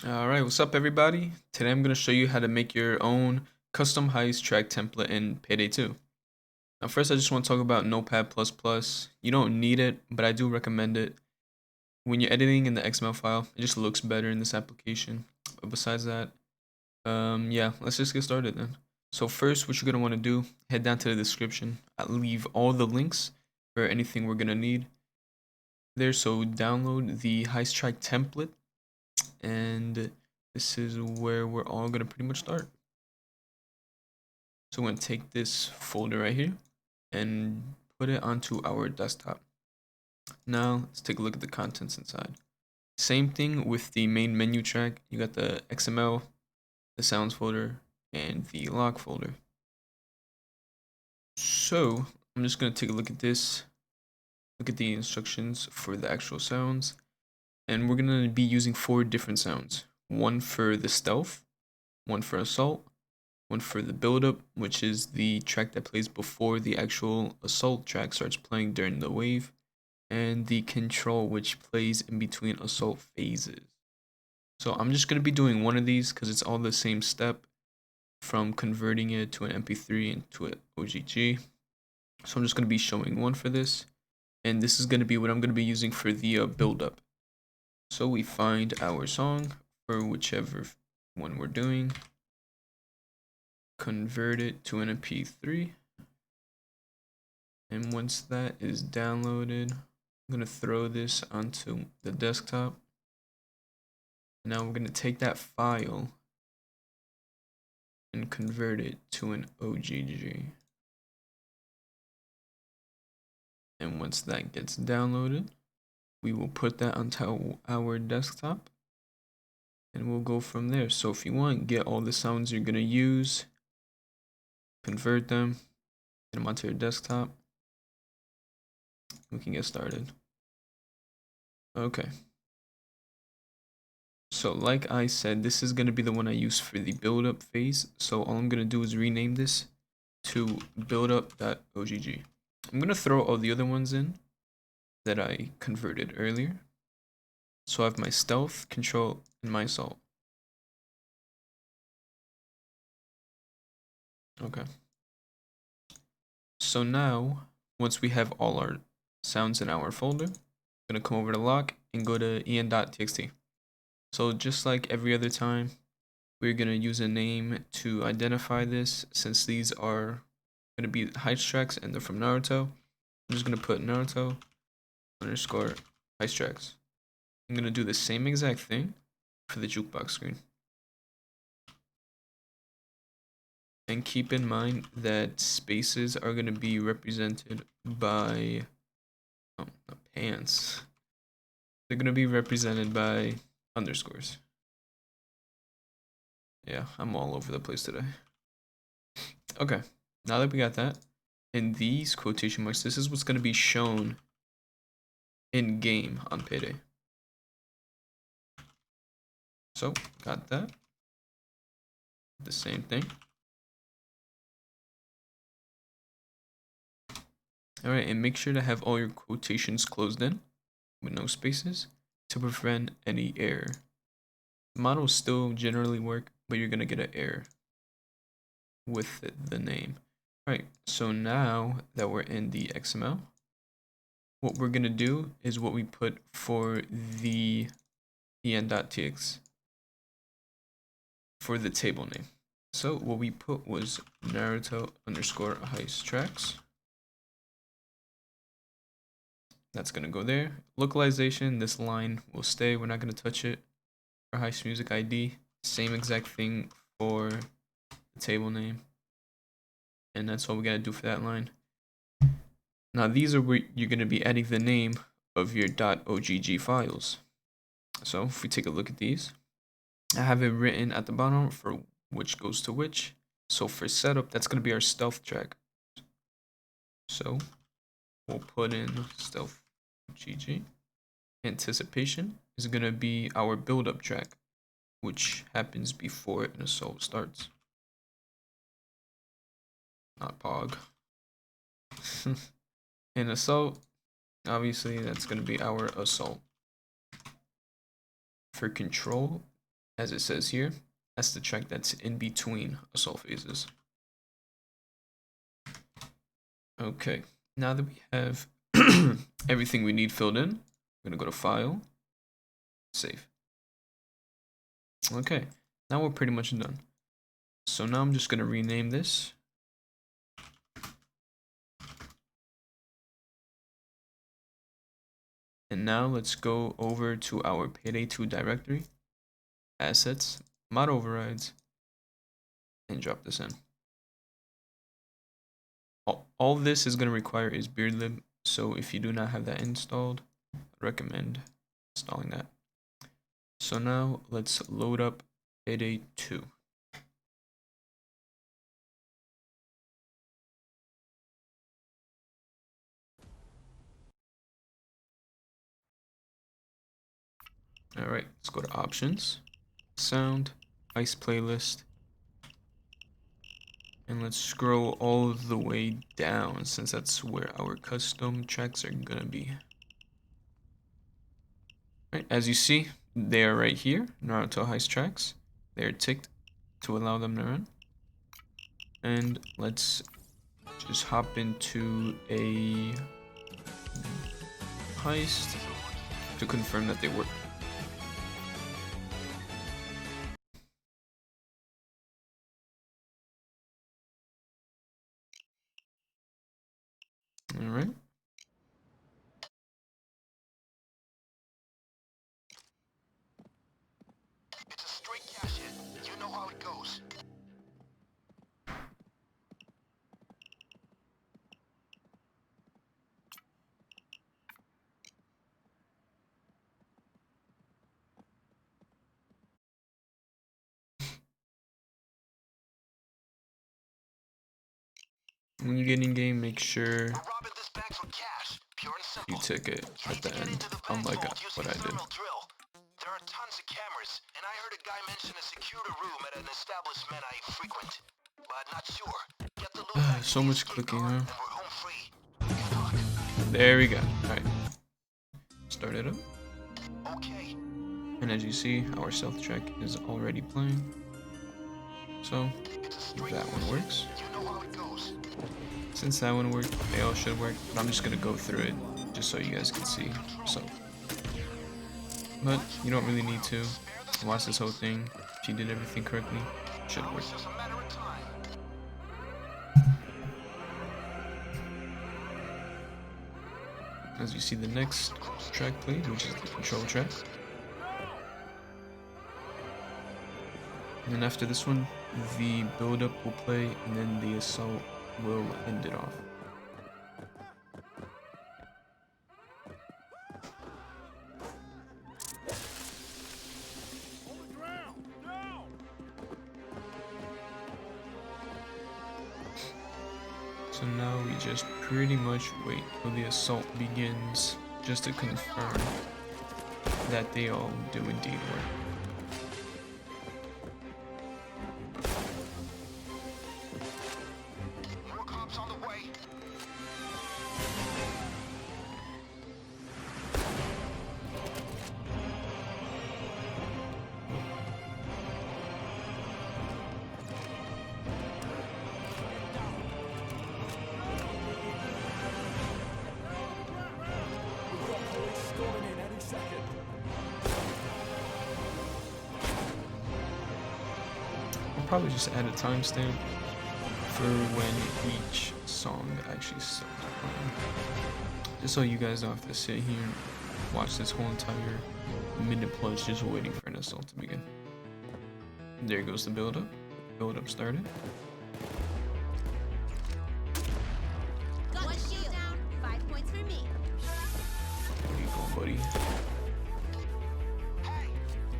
Alright, what's up everybody? Today I'm going to show you how to make your own custom heist track template in Payday 2. Now first I just want to talk about Notepad++. You don't need it, but I do recommend it. When you're editing in the XML file, it just looks better in this application. But besides that, yeah, let's just get started then. So first, what you're going to want to do, head down to the description. I'll leave all the links for anything we're going to need there. So download the heist track template. And this is where we're all gonna pretty much start. So we're gonna take this folder right here and put it onto our desktop. Now let's take a look at the contents inside. Same thing with the main menu track. You got the XML, the sounds folder, and the log folder. So I'm just gonna take a look at this, look at the instructions for the actual sounds, and we're gonna be using 4 different sounds. One for the stealth, one for assault, one for the buildup, which is the track that plays before the actual assault track starts playing during the wave, and the control, which plays in between assault phases. So I'm just going to be doing one of these because it's all the same step from converting it to an MP3 into an OGG. So I'm just going to be showing one for this, and this is going to be what I'm going to be using for the buildup. So we find our song for whichever one we're doing, convert it to an MP3, and once that is downloaded, I'm gonna throw this onto the desktop. Now we're gonna take that file and convert it to an OGG. And once that gets downloaded, we will put that onto our desktop and we'll go from there. So if you want, get all the sounds you're gonna use, convert them, get them onto your desktop. We can get started. Okay. So like I said, this is going to be the one I use for the build-up phase. So all I'm going to do is rename this to buildup.ogg. I'm going to throw all the other ones in that I converted earlier. So I have my stealth, control, and my assault. Okay. So now, once we have all our sounds in our folder, I'm going to come over to lock and go to en.txt. So just like every other time, we're going to use a name to identify this since these are going to be heist tracks and they're from Naruto. I'm just going to put Naruto underscore heist tracks. I'm going to do the same exact thing for the jukebox screen. And keep in mind that spaces are going to be represented by pants. They're going to be represented by underscores. Yeah, I'm all over the place today. Okay, now that we got that, in these quotation marks, this is what's going to be shown in game on Payday. So, got that. The same thing. Alright, and make sure to have all your quotations closed in with no spaces to prevent any error. Models still generally work, but you're going to get an error with the name. Alright, so now that we're in the XML, what we're going to do is what we put for the en.tx for the table name. So what we put was Naruto underscore heist tracks. That's going to go there. Localization, this line will stay. We're not going to touch it. For heist music ID, same exact thing for the table name. And that's all we got to do for that line. Now these are where you're going to be adding the name of your .ogg files. So if we take a look at these, I have it written at the bottom for which goes to which. So for setup, that's going to be our stealth track. So we'll put in stealth GG. Anticipation is going to be our build-up track, which happens before an assault starts. Not pog. And assault, obviously that's going to be our assault. For control, as it says here, that's the track that's in between assault phases. Okay, now that we have everything we need filled in, we're gonna go to File, Save. Okay, now we're pretty much done. So now I'm just gonna rename this. And now let's go over to our Payday 2 directory, Assets, Mod Overrides, and drop this in. All this is going to require is Buildup, so if you do not have that installed, I recommend installing that. So now let's load up Payday 2. Alright, let's go to Options, Sound, Heist Playlist, and let's scroll all the way down since that's where our custom tracks are gonna be. Right, as you see, they are right here, Naruto Heist tracks. They are ticked to allow them to run. And let's just hop into a Heist to confirm that they work. All right. It's a straight cash hit. You know how it goes. When you get in game, make sure We're robbing this bank for cash. Pure and simple. you tick it You at need to the get end, into the bank unlike vault using what I did. thermal drill. There are tons of cameras, and I heard a guy mention a secure room at an establishment I frequent. But not sure. Get the loot back So to the much escape clicking, card, huh? and we're home free. Good luck. There we go. Alright. Start it up. Okay. And as you see, our stealth track is already playing. So, It's a if straight that one works. You know how it goes. Since that one worked, they all should work. But I'm just gonna go through it just so you guys can see. So, but you don't really need to watch this whole thing. If you did everything correctly, it should work. It's just a matter of time. As you see the next track played, which is the control track. And then after this one, the build-up will play, and then the assault will end it off. So now we just pretty much wait till the assault begins, just to confirm that they all do indeed work. More cops on the way. I'll probably just add a timestamp for when each song actually starts playing. Just so you guys don't have to sit here and watch this whole entire minute plus just waiting for an assault to begin. There goes the build-up. Build-up started. Got one shield down. 5 points for me. Where you going, buddy? Hey,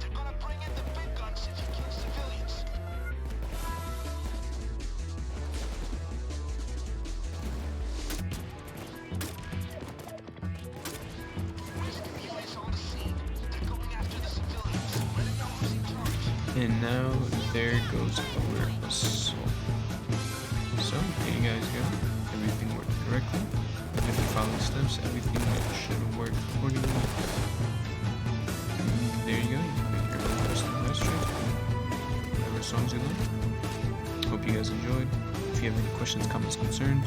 they're gonna bring in the big guns if you kill civilians. Rescue is on the scene. They're going after the civilians. Let them know who's in charge. And now there goes our assault. So there you guys go. Everything worked correctly. If you follow the steps, everything should work accordingly. And there you go. You can make your own custom restaurant. the songs you like. Hope you guys enjoyed. If you have any questions, comments, concerns,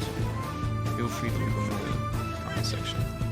feel free to leave them in the comment section.